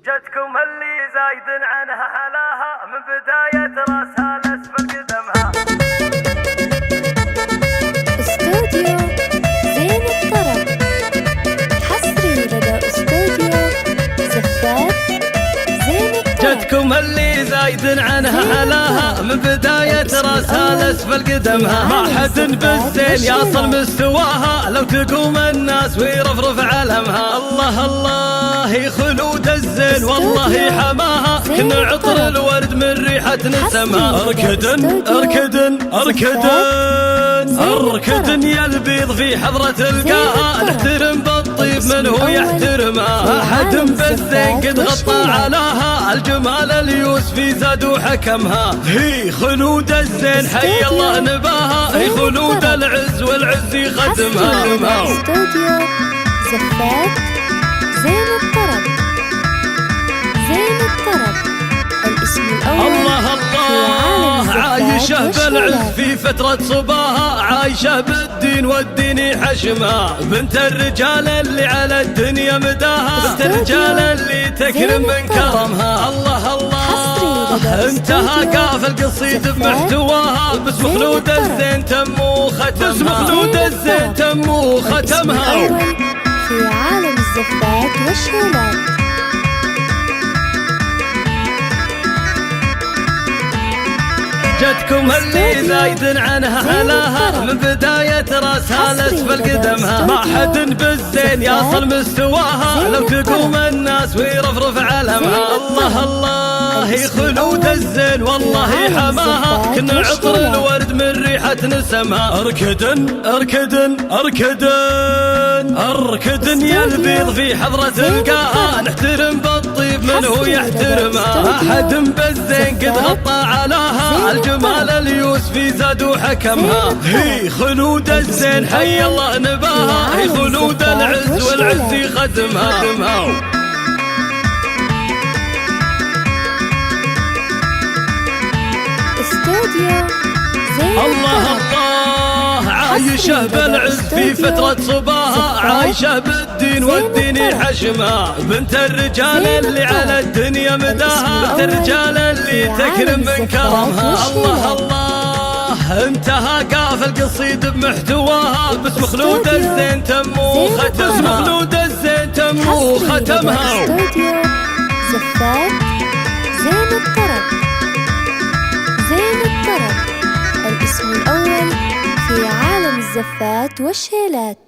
جتكم اللي زايد عنها حلاها من بداية راسها لأسفل قدمها. استوديو زين الطرب حصري لدى استوديو زفات زين الطرب. جتكم اللي زايد عنها حلاها من بداية راسها لأسفل قدمها. ما حد بالزين يصل مستواها لو تقوم الناس ويرفرف علمها. الله الله خلود الزين والله حماها كنا عطر الورد من ريحة نسمها. اركدن اركدن اركدن اركدن يا البيض في حضرة القاها. نحترم بالطيب من هو يحترمها. احد بالزين قد غطى علاها الجمال اليوسفي زاد وحكمها. هي خلود الزين حي الله نباها. هي خلود العز والعز يخدمها. استوديو زفات زين الطرب زين الطرب الاسم الأول. الله الله عايشة بالعز في فترة صباها. عايشة بالدين والدين حشمها. بنت الرجال اللي على الدنيا مداها. بنت الرجال اللي تكرم من كرمها. الله الله انتهى قاف القصيد بمحتواها. باسم خلود الزين تم وختمها. باسم خلود الزين تم وختمها. في عالم الزفات والشولات. جتكم اللي زايد عنها حلاها من بداية راسها لأسفل قدمها. ما حد بالزين يصل مستواها لو تقوم الناس ويرفرف علمها. الله الله خلود الزين والله حماها كنا عطر الورد من ريحة نسمها. اركدن اركدن اركدن اركدن يا البيض في حضرة القاها. نحترم بالطيب من هو يحترمها. احد بالزين قد غطى علاها الجمال اليوسفي زاد وحكمها. هي خلود الزين حي الله نباها. هي خلود العز والعز يخدمها. استوديو زين الله الله عايشة بالعز في فترة صباها. عايشة بالدين والدين حشمها. بنت الرجال اللي على الدنيا مداها. بنت الرجال اللي تكرم من كرمها. الله الله انتهى قاف القصيد بمحتواها. باسم خلود الزين تم وختمها. باسم خلود الزين تم وختمها. استوديو زفات زين الطرب زين الطرب الاسم الأول في عالم الزفات والشيلات.